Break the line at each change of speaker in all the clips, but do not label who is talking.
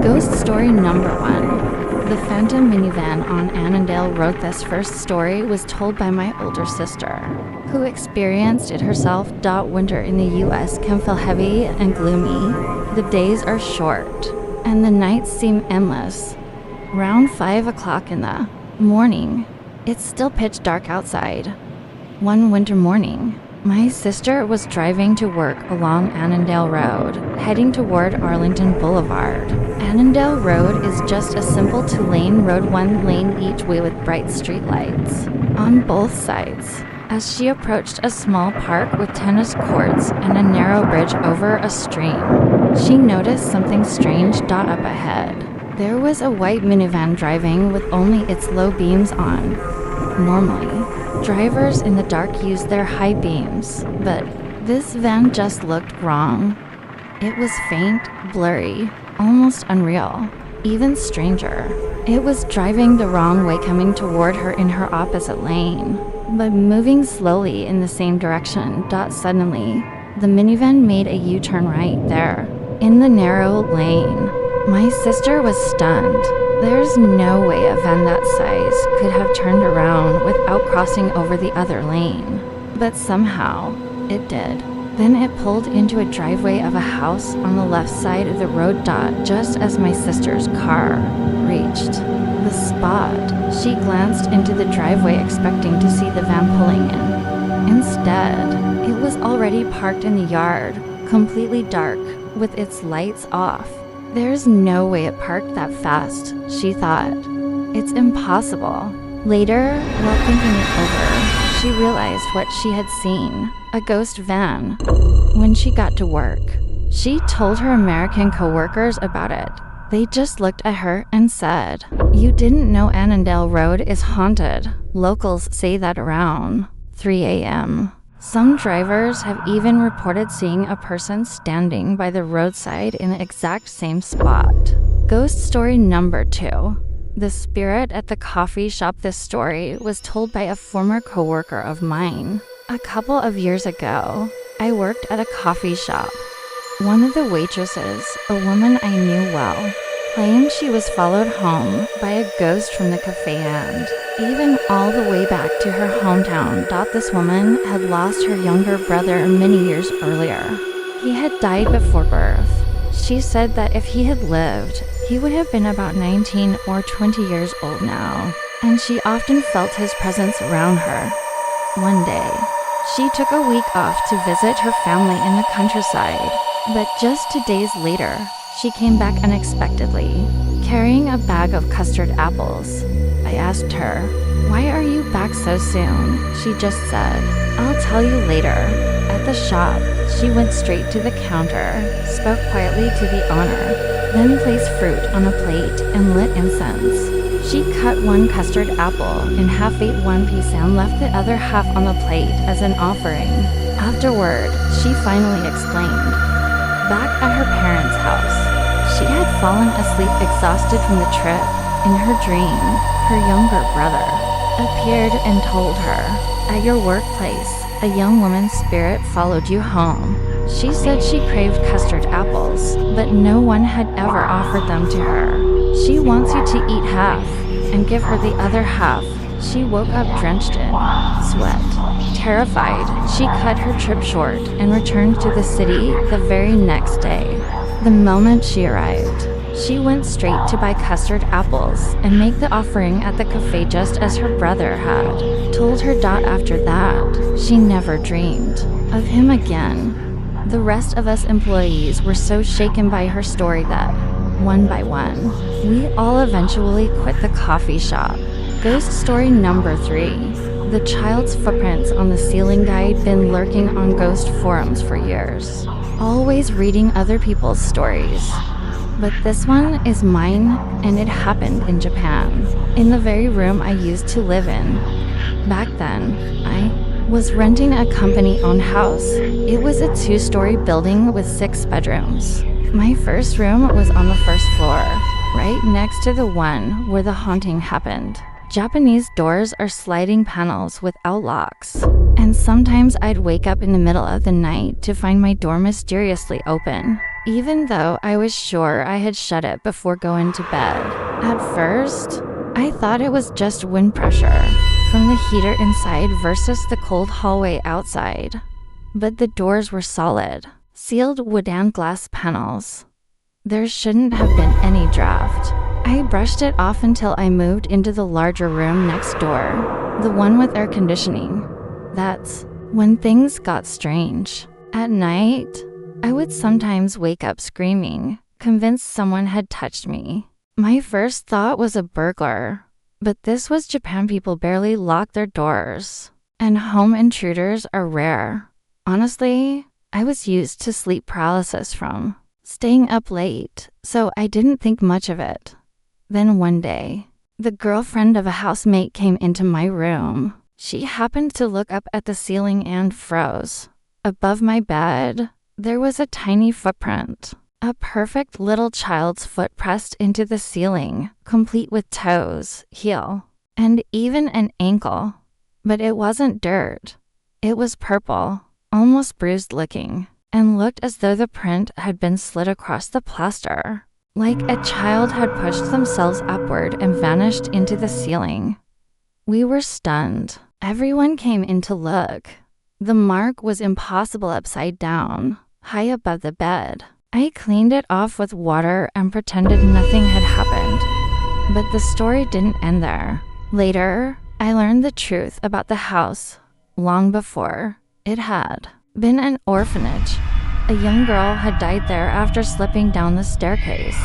Ghost story number 1. The Phantom minivan on Annandale Road. This first story was told by my older sister, who experienced it herself. Winter in the US can feel heavy and gloomy. The days are short, and the nights seem endless. Around 5 o'clock in the morning, it's still pitch dark outside. One winter morning, my sister was driving to work along Annandale Road, heading toward Arlington Boulevard. Annandale Road is just a simple two-lane road, one lane each way with bright streetlights on both sides. As she approached a small park with tennis courts and a narrow bridge over a stream, she noticed something strange up ahead. There was a white minivan driving with only its low beams on. Normally, drivers in the dark use their high beams, but this van just looked wrong. It was faint, blurry, almost unreal. Even stranger, it was driving the wrong way, coming toward her in her opposite lane, but moving slowly in the same direction. Suddenly, the minivan made a U-turn right there, in the narrow lane. My sister was stunned. There's no way a van that size could have turned around without crossing over the other lane. But somehow, it did. Then it pulled into a driveway of a house on the left side of the road. Just as my sister's car reached the spot, she glanced into the driveway expecting to see the van pulling in. Instead, it was already parked in the yard, completely dark, with its lights off. There's no way it parked that fast, she thought. It's impossible. Later, while thinking it over, she realized what she had seen, a ghost van. When she got to work, she told her American coworkers about it. They just looked at her and said, "You didn't know Annandale Road is haunted. Locals say that around 3 a.m. Some drivers have even reported seeing a person standing by the roadside in the exact same spot." Ghost story number 2. The spirit at the coffee shop. This story was told by a former coworker of mine. A couple of years ago, I worked at a coffee shop. One of the waitresses, a woman I knew well, claimed she was followed home by a ghost from the cafe and even all the way back to her hometown. This woman had lost her younger brother many years earlier. He had died before birth. She said that if he had lived, he would have been about 19 or 20 years old now, and she often felt his presence around her. One day, she took a week off to visit her family in the countryside, but just 2 days later, she came back unexpectedly, carrying a bag of custard apples. I asked her, "Why are you back so soon?" She just said, "I'll tell you later." At the shop, she went straight to the counter, spoke quietly to the owner, then placed fruit on a plate and lit incense. She cut one custard apple in half, ate one piece, and left the other half on the plate as an offering. Afterward, she finally explained. Back at her parents' house, she had fallen asleep exhausted from the trip. In her dream, her younger brother appeared and told her, "At your workplace, a young woman's spirit followed you home." She said she craved custard apples, but no one had ever offered them to her. "She wants you to eat half and give her the other half." She woke up drenched in sweat. Terrified, she cut her trip short and returned to the city the very next day. The moment she arrived, she went straight to buy custard apples and make the offering at the cafe just as her brother had told her. After that, she never dreamed of him again. The rest of us employees were so shaken by her story that, one by one, we all eventually quit the coffee shop. Ghost story number 3. The child's footprints on the ceiling. I'd been lurking on ghost forums for years, always reading other people's stories. But this one is mine, and it happened in Japan, in the very room I used to live in. Back then, I was renting a company-owned house. It was a 2-story building with 6 bedrooms. My first room was on the first floor, right next to the one where the haunting happened. Japanese doors are sliding panels without locks, and sometimes I'd wake up in the middle of the night to find my door mysteriously open. even though I was sure I had shut it before going to bed. At first, I thought it was just wind pressure from the heater inside versus the cold hallway outside. But the doors were solid, sealed wood and glass panels. There shouldn't have been any draft. I brushed it off until I moved into the larger room next door, the one with air conditioning. That's when things got strange. At night, I would sometimes wake up screaming, convinced someone had touched me. My first thought was a burglar, but this was Japan. People barely lock their doors, and home intruders are rare. Honestly, I was used to sleep paralysis from staying up late, so I didn't think much of it. Then one day, the girlfriend of a housemate came into my room. She happened to look up at the ceiling and froze. Above my bed, there was a tiny footprint. A perfect little child's foot pressed into the ceiling, complete with toes, heel, and even an ankle. But it wasn't dirt. It was purple, almost bruised looking, and looked as though the print had been slid across the plaster, like a child had pushed themselves upward and vanished into the ceiling. We were stunned. Everyone came in to look. The mark was impossible upside down, high above the bed. I cleaned it off with water and pretended nothing had happened. But the story didn't end there. Later, I learned the truth about the house long before. It had been an orphanage. A young girl had died there after slipping down the staircase.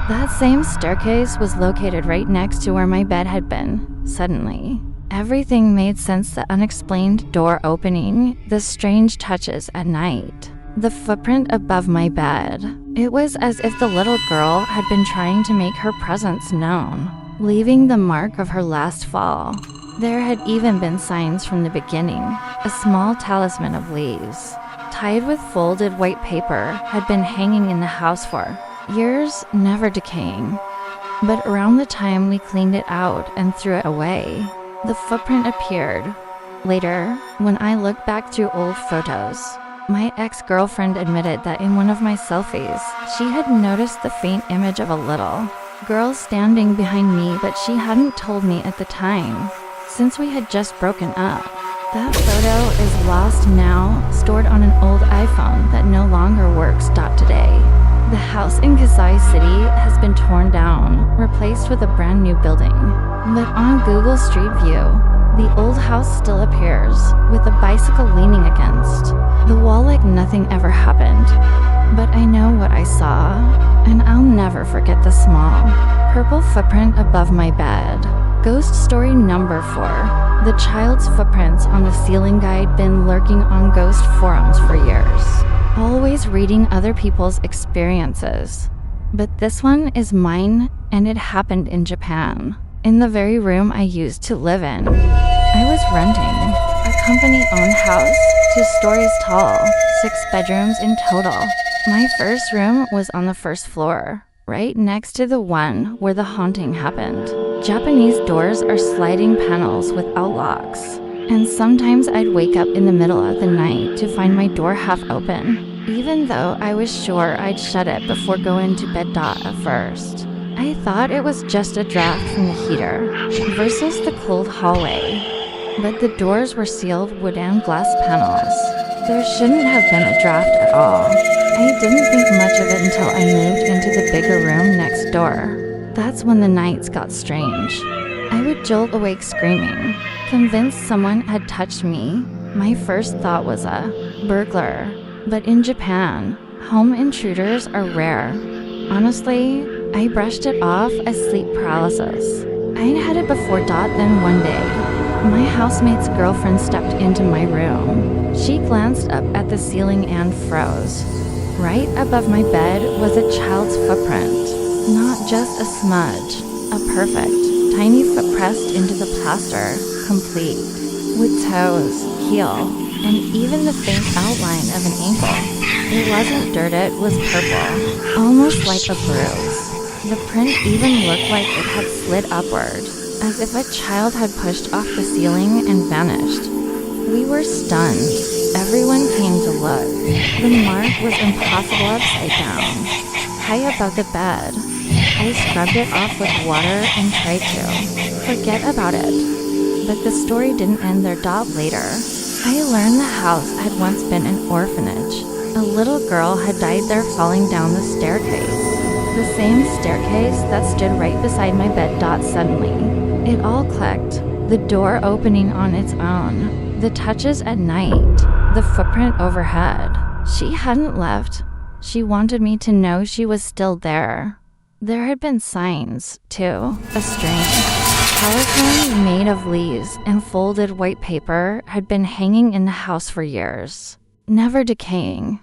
That same staircase was located right next to where my bed had been. Suddenly, everything made sense: the unexplained door opening, the strange touches at night, the footprint above my bed. It was as if the little girl had been trying to make her presence known, leaving the mark of her last fall. There had even been signs from the beginning. A small talisman of leaves, tied with folded white paper, had been hanging in the house for years, never decaying. But around the time we cleaned it out and threw it away, the footprint appeared. Later, when I looked back through old photos, my ex-girlfriend admitted that in one of my selfies, she had noticed the faint image of a little girl standing behind me, but she hadn't told me at the time, since we had just broken up. That photo is lost now, stored on an old iPhone that no longer works. Today, the house in Kasai City has been torn down, replaced with a brand new building. But on Google Street View, the old house still appears, with a bicycle leaning against the wall like nothing ever happened. But I know what I saw, and I'll never forget the small, purple footprint above my bed. Ghost story number 4. The child's footprints on the ceiling guide. Been lurking on ghost forums for years, always reading other people's experiences. But this one is mine, and it happened in Japan, in the very room I used to live in. I was renting a company-owned house, 2 stories tall, 6 bedrooms in total. My first room was on the first floor, right next to the one where the haunting happened. Japanese doors are sliding panels without locks, and sometimes I'd wake up in the middle of the night to find my door half open, even though I was sure I'd shut it before going to bed. At first, I thought it was just a draft from the heater versus the cold hallway, but the doors were sealed wood and glass panels. There shouldn't have been a draft at all. I didn't think much of it until I moved into the bigger room next door. That's when the nights got strange. I would jolt awake screaming, convinced someone had touched me. My first thought was a burglar. But in Japan, home intruders are rare. Honestly, I brushed it off as sleep paralysis. I'd had it before. Then one day, my housemate's girlfriend stepped into my room. She glanced up at the ceiling and froze. Right above my bed was a child's footprint. Not just a smudge, a perfect, tiny foot pressed into the plaster, complete, with toes, heel, and even the faint outline of an ankle. It wasn't dirt, it was purple, almost like a bruise. The print even looked like it had slid upward, as if a child had pushed off the ceiling and vanished. We were stunned. Everyone came to look. The mark was impossible upside down, high above the bed. I scrubbed it off with water and tried to forget about it. But the story didn't end there. Later, I learned the house had once been an orphanage. A little girl had died there falling down the staircase. The same staircase that stood right beside my bed. Suddenly, it all clicked. The door opening on its own. The touches at night. The footprint overhead. She hadn't left. She wanted me to know she was still there. There had been signs, too. A string. Pelican made of leaves and folded white paper had been hanging in the house for years, never decaying.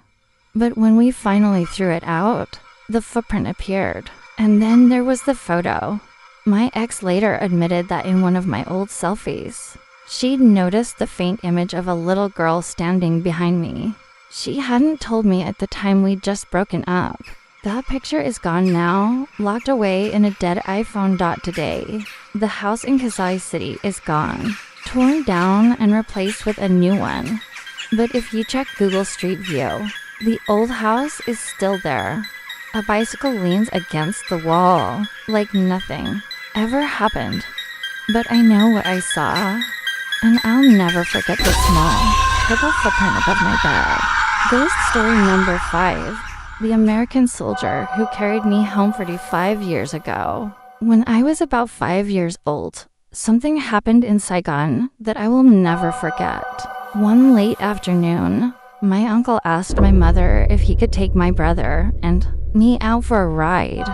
But when we finally threw it out, the footprint appeared. And then there was the photo. My ex later admitted that in one of my old selfies, she'd noticed the faint image of a little girl standing behind me. She hadn't told me at the time we'd just broken up. That picture is gone now, locked away in a dead iPhone. Today, the house in Kasai City is gone, torn down and replaced with a new one. But if you check Google Street View, the old house is still there. A bicycle leans against the wall, like nothing ever happened. But I know what I saw, and I'll never forget the small, purple footprint above my bed. Ghost story number 5. The American soldier who carried me home 45 years ago. When I was about 5 years old, something happened in Saigon that I will never forget. One late afternoon, my uncle asked my mother if he could take my brother and me out for a ride.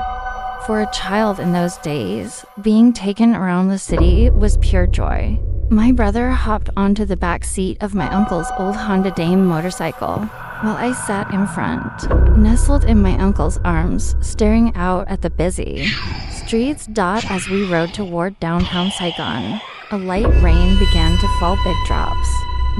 For a child in those days, being taken around the city was pure joy. My brother hopped onto the back seat of my uncle's old Honda Dame motorcycle, while I sat in front, nestled in my uncle's arms, staring out at the busy streets. As we rode toward downtown Saigon, a light rain began to fall, big drops,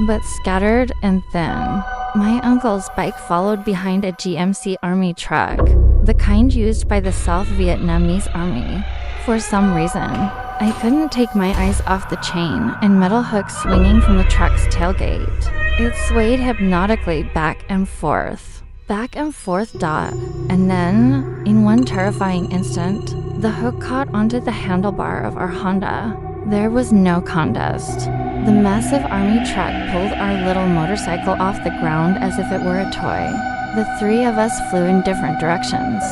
but scattered and thin. My uncle's bike followed behind a GMC Army truck, the kind used by the South Vietnamese Army. For some reason, I couldn't take my eyes off the chain and metal hooks swinging from the truck's tailgate. It swayed hypnotically back and forth. And then, in one terrifying instant, the hook caught onto the handlebar of our Honda. There was no contest. The massive army truck pulled our little motorcycle off the ground as if it were a toy. The three of us flew in different directions.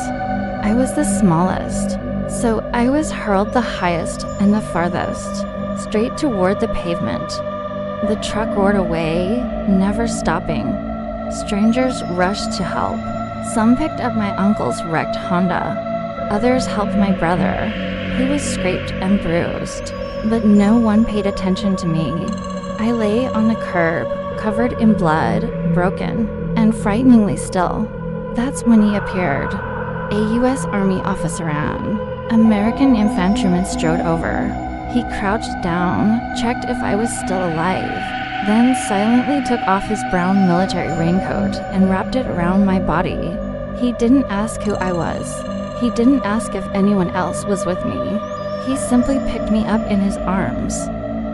I was the smallest, so I was hurled the highest and the farthest, straight toward the pavement. The truck roared away, never stopping. Strangers rushed to help. Some picked up my uncle's wrecked Honda. Others helped my brother, who was scraped and bruised. But no one paid attention to me. I lay on the curb, covered in blood, broken, and frighteningly still. That's when he appeared. A U.S. Army officer. An American infantryman strode over. He crouched down, checked if I was still alive, then silently took off his brown military raincoat and wrapped it around my body. He didn't ask who I was. He didn't ask if anyone else was with me. He simply picked me up in his arms.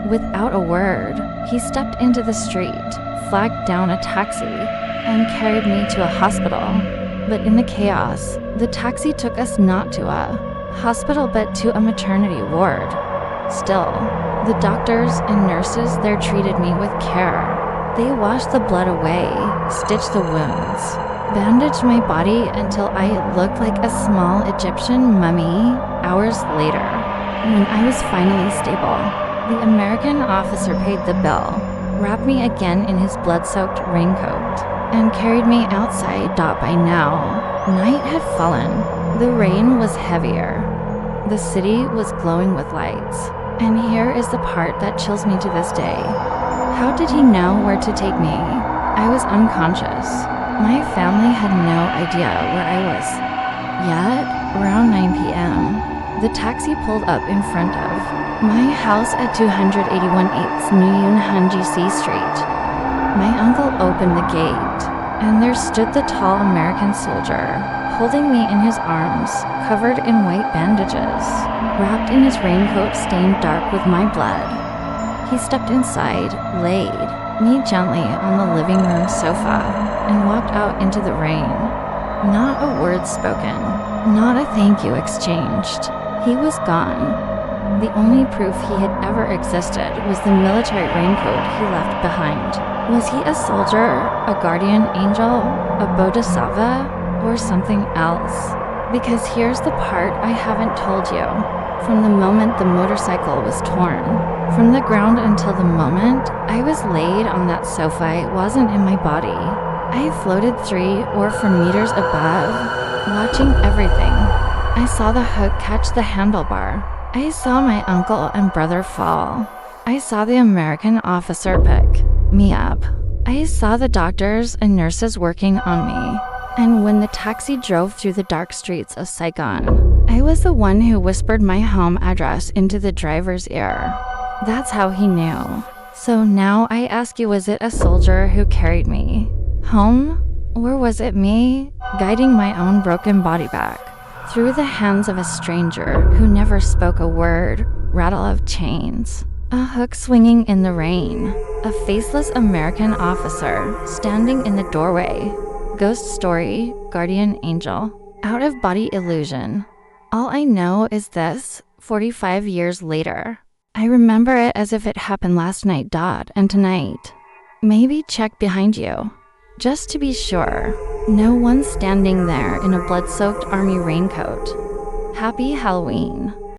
Without a word, he stepped into the street, flagged down a taxi, and carried me to a hospital. But in the chaos, the taxi took us not to a hospital but to a maternity ward. Still, the doctors and nurses there treated me with care. They washed the blood away, stitched the wounds, bandaged my body until I looked like a small Egyptian mummy. Hours later, when I was finally stable, the American officer paid the bill, wrapped me again in his blood-soaked raincoat, and carried me outside. By now, night had fallen. The rain was heavier. The city was glowing with lights. And here is the part that chills me to this day. How did he know where to take me? I was unconscious. My family had no idea where I was. Yet, around 9 p.m., the taxi pulled up in front of my house at 281 8th Nguyen Hanji C Street. My uncle opened the gate, and there stood the tall American soldier, holding me in his arms, covered in white bandages, wrapped in his raincoat stained dark with my blood. He stepped inside, laid me gently on the living room sofa, and walked out into the rain. Not a word spoken, not a thank you exchanged. He was gone. The only proof he had ever existed was the military raincoat he left behind. Was he a soldier, a guardian angel, a bodhisattva, or something else? Because here's the part I haven't told you. From the moment the motorcycle was torn, from the ground until the moment I was laid on that sofa, it wasn't in my body. I floated 3 or 4 meters above, watching everything. I saw the hook catch the handlebar. I saw my uncle and brother fall. I saw the American officer pick me up. I saw the doctors and nurses working on me. And when the taxi drove through the dark streets of Saigon, I was the one who whispered my home address into the driver's ear. That's how he knew. So now I ask you, was it a soldier who carried me home? Or was it me guiding my own broken body back through the hands of a stranger who never spoke a word, rattle of chains, a hook swinging in the rain, a faceless American officer standing in the doorway? Ghost story, guardian angel, out-of-body illusion. All I know is this, 45 years later. I remember it as if it happened last night, and tonight. Maybe check behind you, just to be sure. No one standing there in a blood-soaked army raincoat. Happy Halloween.